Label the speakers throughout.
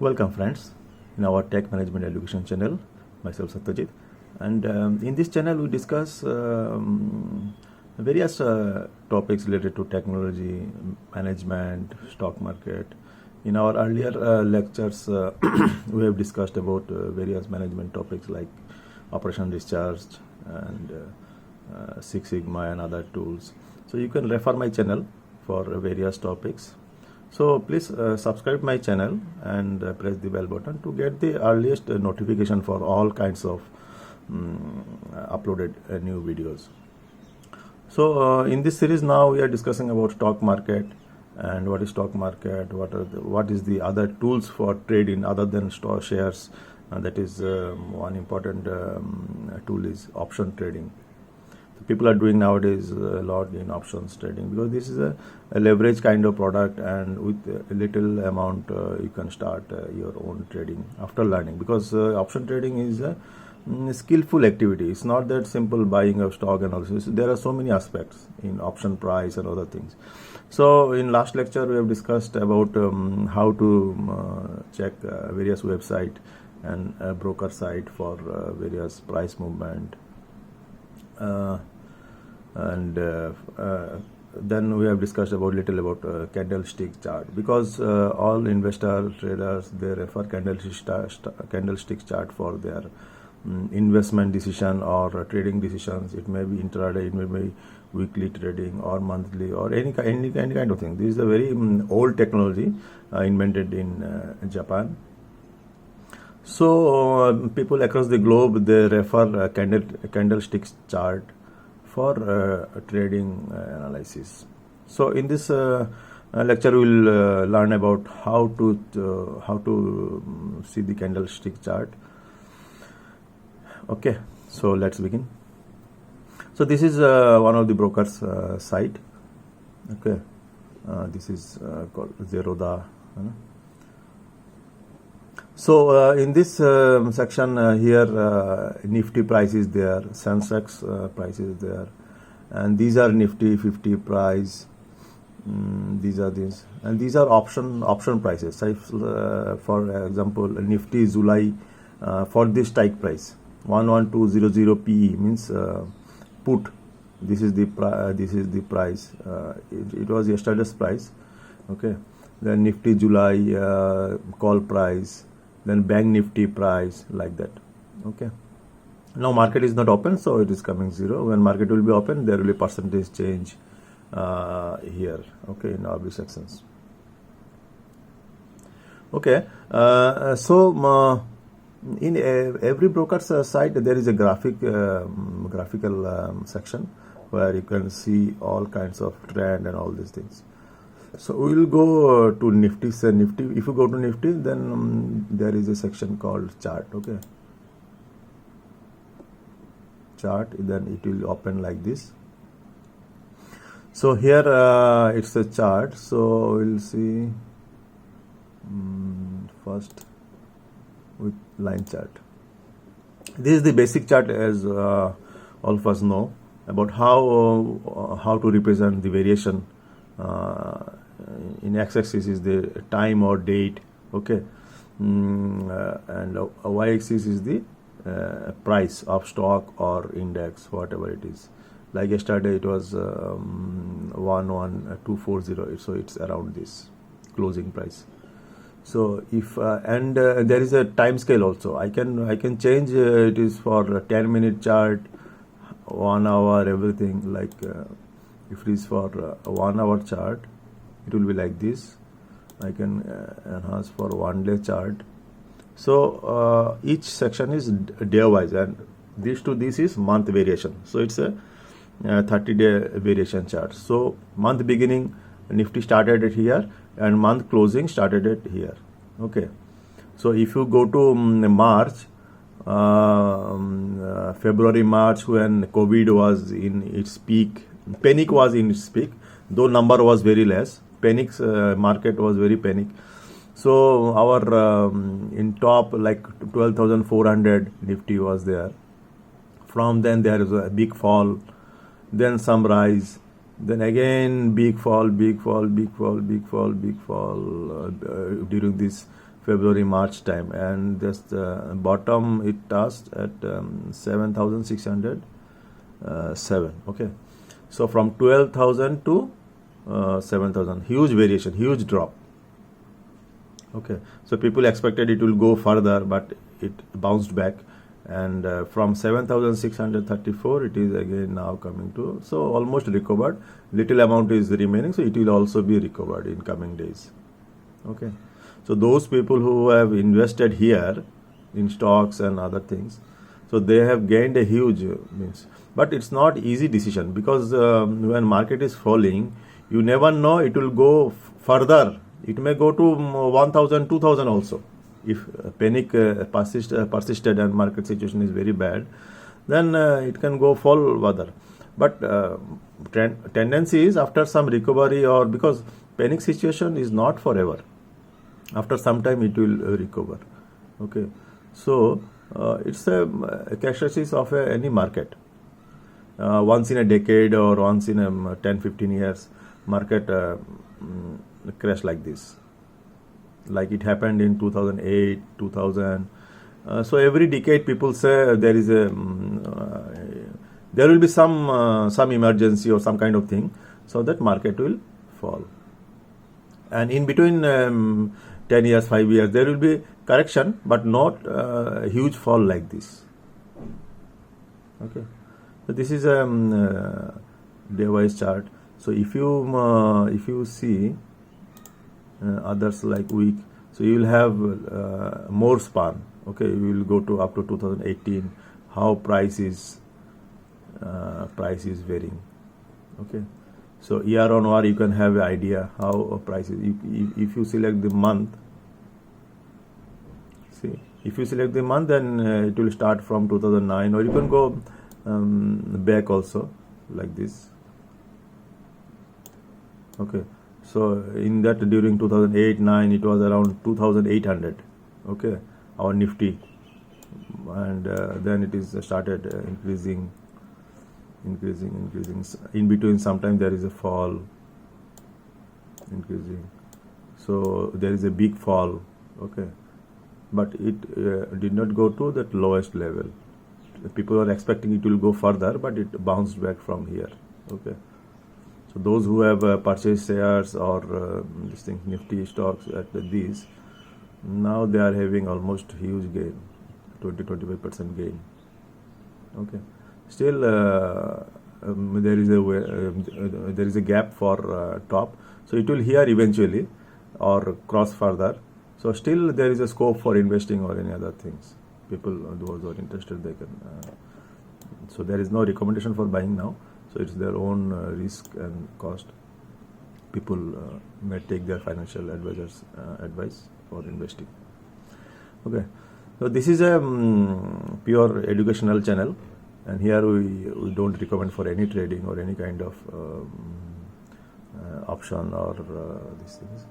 Speaker 1: Welcome friends in our tech management education channel. Myself Satyajit, and in this channel we discuss various topics related to technology, management, stock market. In our earlier lectures we have discussed about various management topics like operation discharge and Six Sigma and other tools. So you can refer my channel for various topics. So please subscribe my channel and press the bell button to get the earliest notification for all kinds of uploaded new videos. So in this series now we are discussing about stock market and what is stock market, what is the other tools for trading other than stock shares. That is one important tool is option trading. People are doing nowadays a lot in options trading because this is a leverage kind of product, and with a little amount you can start your own trading after learning, because option trading is a skillful activity. It's not that simple buying of stock and all this. There are so many aspects in option price and other things. So in last lecture we have discussed about how to check various website and broker site for various price movement. Then we have discussed about candlestick chart, because all investor traders, they refer candlestick chart for their investment decision or trading decisions. It may be intraday, it may be weekly trading or monthly or any kind of thing. This is a very old technology invented in Japan. So people across the globe, they refer candlestick chart for trading analysis. So in this lecture we will learn about how to see the candlestick chart. Okay, so let's begin. So this is one of the brokers site. Okay, this is called Zerodha. So in this section here, Nifty price is there, Sensex price is there, and these are Nifty 50 price. These are these, and these are option prices. So if, for example, Nifty July for this strike price 11200 PE means put. This is the price. It was yesterday's price. Okay, then Nifty July call price. Then Bank Nifty price, like that. Okay. Now market is not open, so it is coming 0. When market will be open, there will be percentage change here. Okay, in RB sections. Okay. So in every broker's site, there is a graphical section where you can see all kinds of trend and all these things. So we will go to Nifty. Say Nifty. If you go to Nifty, then there is a section called chart. Okay. Chart. Then it will open like this. So here it's a chart. So we'll see first with line chart. This is the basic chart, as all of us know about how to represent the variation. In x-axis is the time or date, okay, and y-axis is the price of stock or index, whatever it is. Like yesterday it was 11240, so it's around this closing price. So if and there is a time scale also. I can change it is for a 10-minute chart, 1 hour, everything. Like if it is for a 1 hour chart, it will be like this. I can enhance for 1 day chart. So each section is day wise, and this is month variation. So it's a 30-day variation chart. So month beginning, Nifty started it here, and month closing started it here. Okay. So if you go to March, February, March, when COVID was in its peak, panic was in its peak, though number was very less. Market was very panic. So our in top like 12,400 Nifty was there. From then there is a big fall, then some rise, then again big fall during this February March time, and this bottom it touched at 7,607. Okay, so from 12,000 to 7,000, huge variation, huge drop. Okay, so people expected it will go further, but it bounced back, and from 7,634 it is again now coming to, so almost recovered. Little amount is remaining, so it will also be recovered in coming days. Okay, so those people who have invested here in stocks and other things, so they have gained a huge means, but it's not easy decision, because when market is falling, you never know it will go further. It may go to 1,000, 2,000 also. If panic persisted and market situation is very bad, then it can go fall further. But tendency is after some recovery, or because panic situation is not forever. After some time it will recover. Okay, so it's a characteristic of any market. Once in a decade or once in a 10-15 years, market crash like this, like it happened in 2008, 2000. So every decade people say there is a there will be some emergency or some kind of thing, so that market will fall. And in between 10 years, 5 years, there will be correction, but not a huge fall like this. Okay, so this is a day-wise chart. So if you see others like week, so you will have more span. Okay, you will go to up to 2018, how price is varying. Okay, so year on year you can have an idea how price is. If you select the month, see, if you select the month, then it will start from 2009, or you can go back also like this. Okay, so in that during 2008-9 it was around 2,800. Okay, our Nifty, and then it is started increasing. In between, sometimes there is a fall, increasing. So there is a big fall. Okay, but it did not go to that lowest level. People are expecting it will go further, but it bounced back from here. Okay, so those who have purchased shares or this thing, Nifty stocks at these, now they are having almost huge gain, 20-25% gain. Okay, still there is a gap for top, so it will here eventually or cross further. So still there is a scope for investing or any other things. People, those who are interested, they can. So there is no recommendation for buying now. So it's their own risk and cost. People may take their financial advisors' advice for investing. Okay, so this is a pure educational channel, and here we don't recommend for any trading or any kind of option or these things.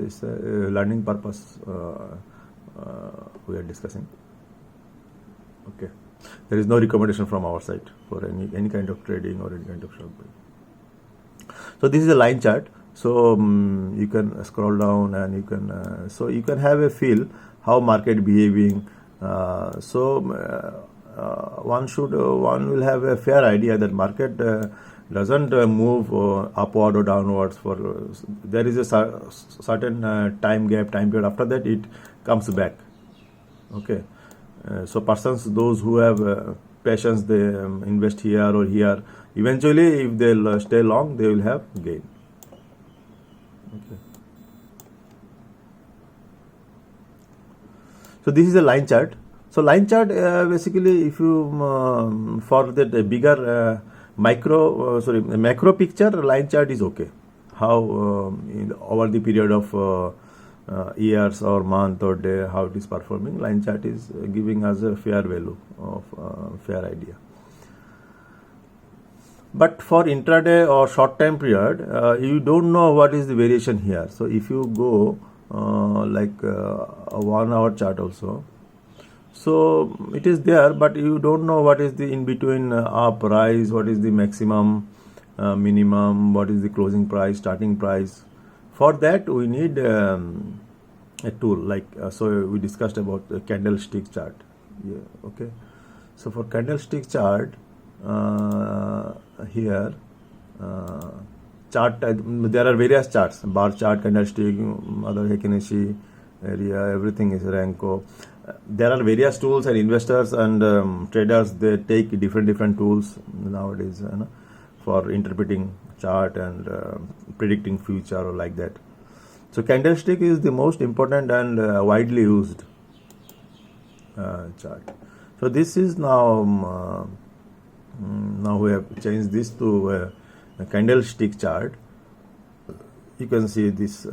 Speaker 1: It's a learning purpose we are discussing. Okay, there is no recommendation from our side for any kind of trading or any kind of short buying. So this is a line chart. So you can scroll down and you can you can have a feel how market behaving. One will have a fair idea that market doesn't move upward or downwards. There is a certain time period. After that, it comes back. Okay, so persons, those who have patience, they invest here or here. Eventually, if they stay long, they will have gain. Okay. So this is a line chart. So line chart basically, if you for that bigger macro picture, line chart is okay. How over the period of years or month or day, how it is performing, line chart is giving us a fair value of fair idea. But for intraday or short time period, you don't know what is the variation here. So if you go like a 1 hour chart also, so it is there, but you don't know what is the in between up, rise, what is the maximum, minimum, what is the closing price, starting price. For that we need a tool like so we discussed about the candlestick chart. Yeah, okay. So for candlestick chart, here chart there are various charts: bar chart, candlestick, other Heikinesi area, everything is Renko. There are various tools, and investors and traders, they take different tools nowadays for interpreting chart and predicting future or like that. So candlestick is the most important and widely used chart. So this is now now we have changed this to a candlestick chart. You can see this.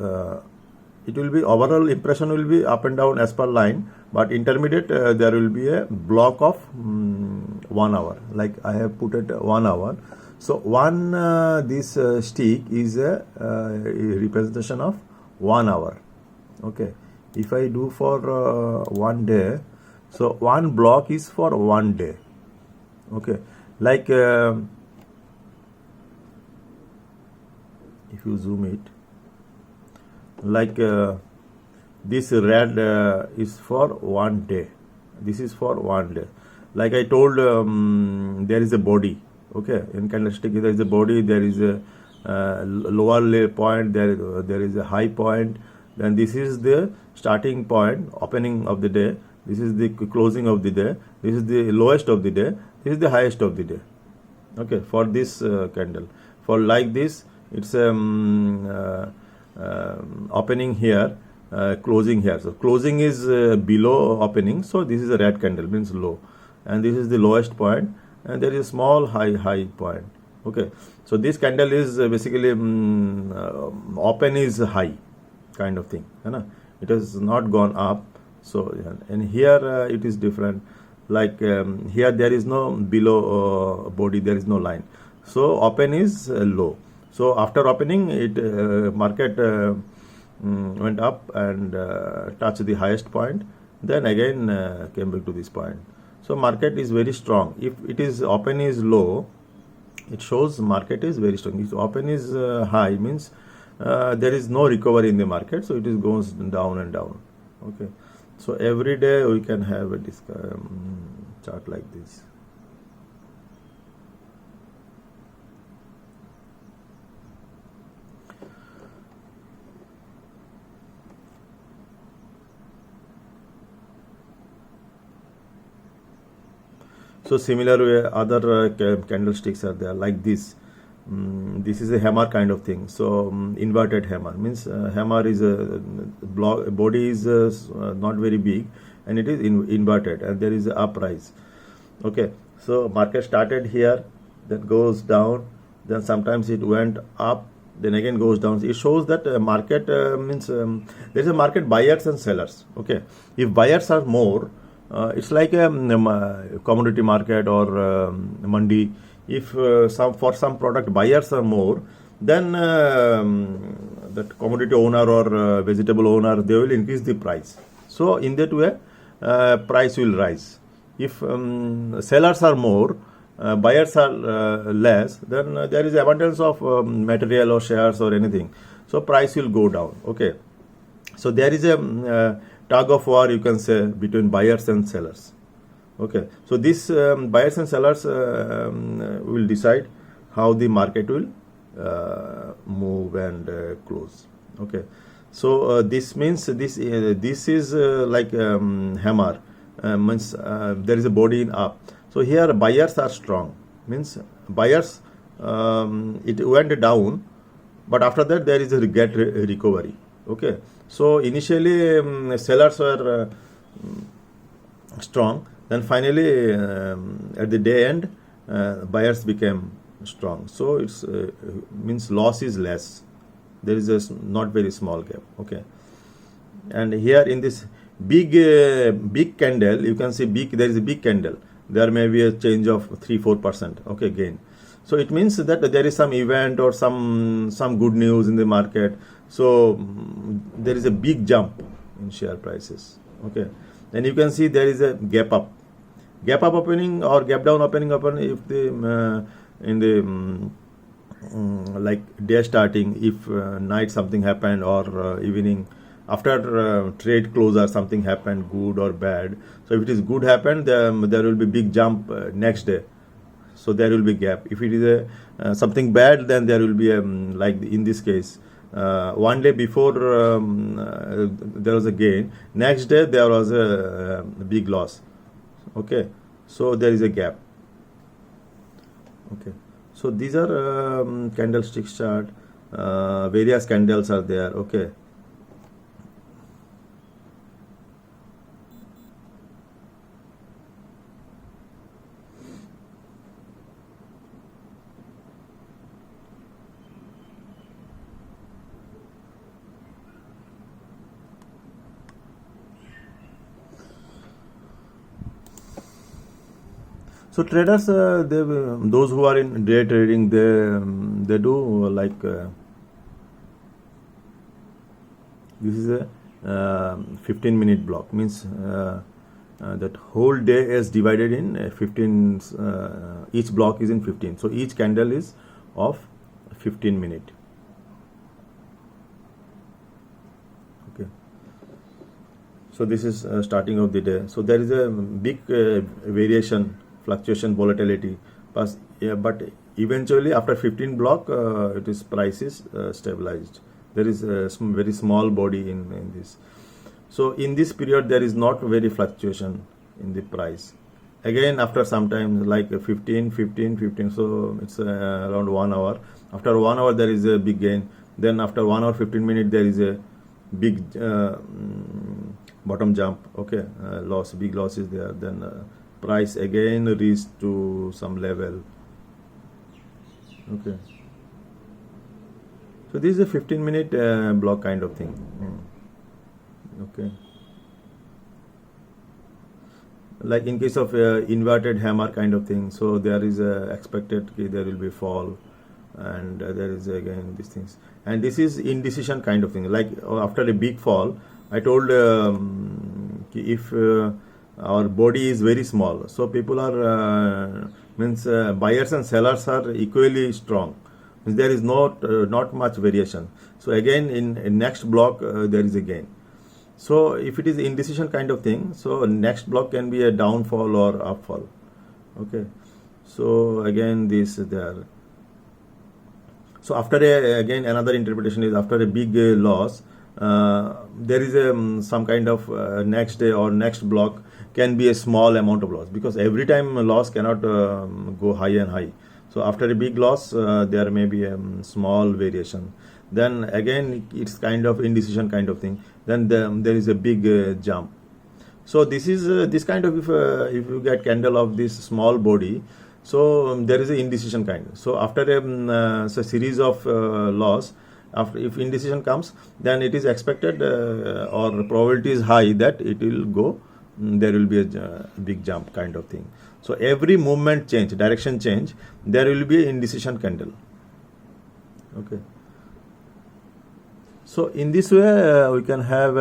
Speaker 1: It will be overall impression will be up and down as per line, but intermediate there will be a block of 1 hour. Like I have put it 1 hour. So one this stick is a representation of 1 hour. Okay. If I do for 1 day, so one block is for 1 day. Okay. Like if you zoom it, like this red is for 1 day. This is for 1 day. Like I told, there is a body. Okay, in candlestick there is a body. There is a lower point. There is a high point. Then this is the starting point, opening of the day. This is the closing of the day. This is the lowest of the day. This is the highest of the day. Okay, for this candle. For like this, it's opening here, closing here. So closing is below opening. So this is a red candle, means low, and this is the lowest point, and there is a small high point. Okay, so this candle is basically open is high, kind of thing. It has not gone up. So and here it is different. Like here there is no below body, there is no line. So open is low. So after opening, it market went up and touched the highest point. Then again came back to this point. So market is very strong. If it is open is low, it shows market is very strong. If open is high, means there is no recovery in the market. So it is goes down and down. Okay. So every day we can have a chart like this. So similar way, other candlesticks are there like this. This is a hammer kind of thing. So inverted hammer means hammer is a body is not very big, and it is inverted, and there is a uprise. Okay, so market started here, then goes down, then sometimes it went up, then again goes down. It shows that market means there is a market buyers and sellers. Okay, if buyers are more, it's like a commodity market or mandi. If for some product buyers are more, then that commodity owner or vegetable owner, they will increase the price. So in that way, price will rise. If sellers are more, buyers are less, then there is abundance of material or shares or anything. So price will go down. Okay. So there is a tug of war, you can say, between buyers and sellers. Okay, so this buyers and sellers will decide how the market will move and close. Okay, so this means this is like hammer, means there is a body in up. So here buyers are strong, means buyers it went down, but after that there is a recovery. Okay, so initially sellers were strong. Then finally, at the day end, buyers became strong. So it's means loss is less. There is a not very small gap. Okay, and here in this big candle, you can see there is a big candle. There may be a change of 3-4%. Okay, gain. So it means that there is some event or some good news in the market. So there is a big jump in share prices. Okay, and you can see there is a gap up opening or gap down opening if the in the like day starting, if night something happened or evening after trade closure something happened, good or bad. So if it is good happened, there will be big jump next day. So there will be gap. If it is something bad, then there will be like in this case, one day before there was a gain, next day there was a big loss. Okay, so there is a gap. Okay, so these are candlestick chart. Various candles are there. Okay. So traders, those who are in day trading, they do like this is a 15-minute block, means that whole day is divided in 15. Each block is in 15. So each candle is of 15 minutes. Okay. So this is starting of the day. So there is a big variation, fluctuation, volatility, but eventually after 15 block it is price is stabilized. There is a very small body in this. So in this period there is not very fluctuation in the price. Again after some time, like 15, so it's around 1 hour. After 1 hour there is a big gain. Then after 1 hour 15 minutes there is a big bottom jump. Okay, loss, big loss is there. Then price again reached to some level. Okay, so this is a 15-minute block kind of thing. Okay, like in case of inverted hammer kind of thing, so there is a expected there will be fall, and there is again these things, and this is indecision kind of thing. Like after a big fall, I told if our body is very small, so people are buyers and sellers are equally strong. There is not much variation. So again in next block there is a gain. So if it is indecision kind of thing, so next block can be a downfall or upfall. Okay, so again this there. So after again another interpretation is after a big loss, there is some kind of next day or next block can be a small amount of loss, because every time loss cannot go high and high. So after a big loss there may be a small variation. Then again it's kind of indecision kind of thing. Then there is a big jump. So this is this kind of, if you get candle of this small body, so there is a indecision kind. So after a series of loss, after if indecision comes, then it is expected or probability is high that it will go, there will be a big jump kind of thing. So every movement change, direction change, there will be an indecision candle. Okay, so in this way we can have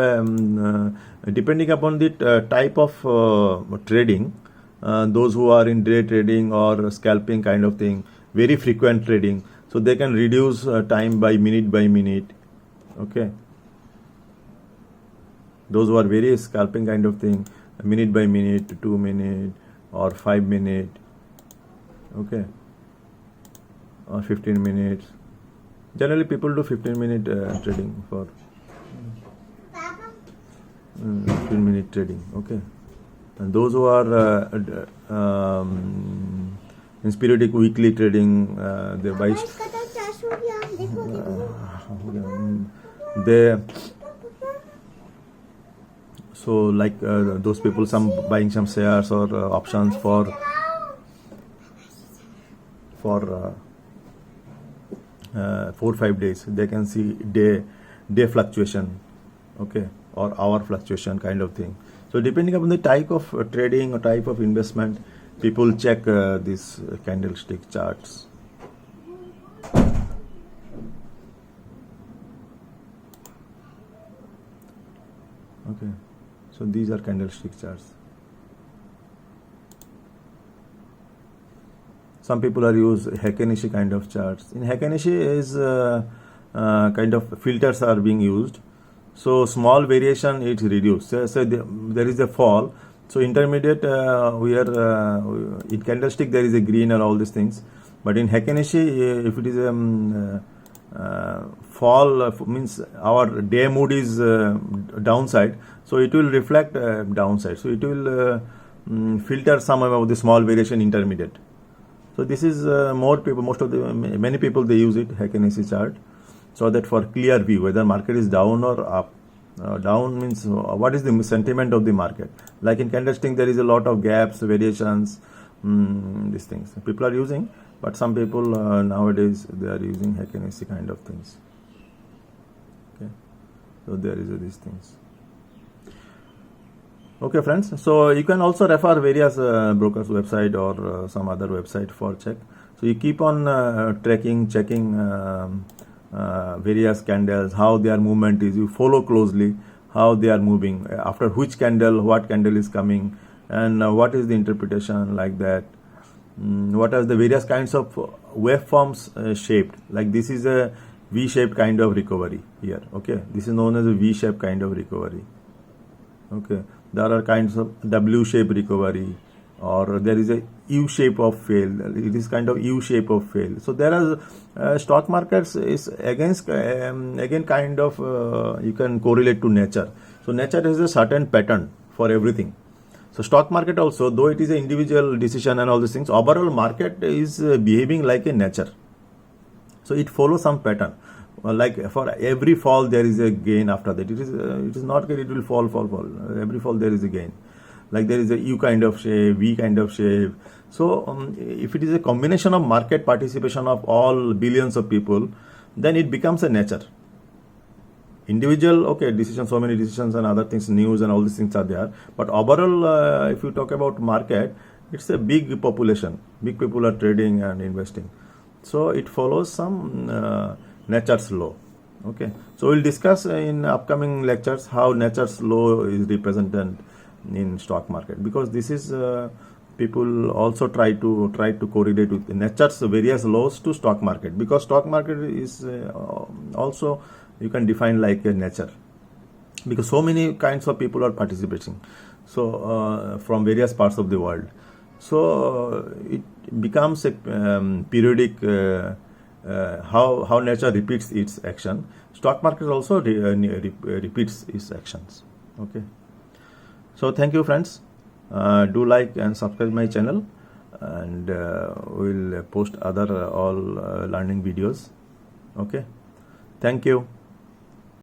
Speaker 1: depending upon the type of trading, those who are in day trading or scalping kind of thing, very frequent trading, so they can reduce time by minute. Okay, those who are very scalping kind of thing, minute by minute, 2 minute or 5 minute. Okay, or 15 minutes. Generally people do 15-minute trading for 15-minute trading. Okay, and those who are in periodic weekly trading, they buy they, so like those people, some buying some shares or options for 4-5 days, they can see day fluctuation. Okay, or hour fluctuation kind of thing. So depending upon the type of trading or type of investment, people check these candlestick charts. Okay, so these are candlestick charts. Some people are use Heikin-Ashi kind of charts. In Heikin-Ashi is kind of filters are being used. So small variation it reduced. So there is a fall. So intermediate we are in candlestick there is a green and all these things, but in Heikin-Ashi if it is fall means our day mood is downside, so it will reflect downside. So it will filter some of the small variation intermediate. So this is many people they use it, Heikin-Ashi chart, so that for clear view whether market is down or up. Down means what is the sentiment of the market. Like in candlestick there is a lot of gaps, variations, these things people are using, but some people nowadays they are using Heikin-Ashi kind of things. Okay, so there is these things. Okay friends, so you can also refer various brokers website or some other website for check. So you keep on checking various candles, how their movement is. You follow closely how they are moving, after which candle what candle is coming, and what is the interpretation, like that. What are the various kinds of waveforms shaped. Like this is a V-shaped kind of recovery here. Okay, this is known as a V-shaped kind of recovery. Okay, there are kinds of W-shaped recovery, or there is a U-shape of fail. It is kind of U-shape of fail. So there are stock markets is again kind of you can correlate to nature. So nature has a certain pattern for everything. So stock market also, though it is an individual decision and all these things, overall market is behaving like a nature. So it follows some pattern. Like for every fall there is a gain after that. It is not that it will fall. Every fall there is a gain. Like there is a U kind of shape, V kind of shape. So if it is a combination of market participation of all billions of people, then it becomes a nature. Individual, okay, decisions, so many decisions and other things, news and all these things are there. But overall, if you talk about market, it's a big population. Big people are trading and investing. So it follows some nature's law. Okay. So we'll discuss in upcoming lectures how nature's law is represented in stock market, because this is people also try to correlate with nature's various laws to stock market, because stock market is also you can define like a nature, because so many kinds of people are participating, so from various parts of the world. So it becomes a periodic how nature repeats its action. Stock market also repeats its actions. Okay. So thank you friends. Do like and subscribe my channel, and we'll post other all learning videos. Okay. Thank you.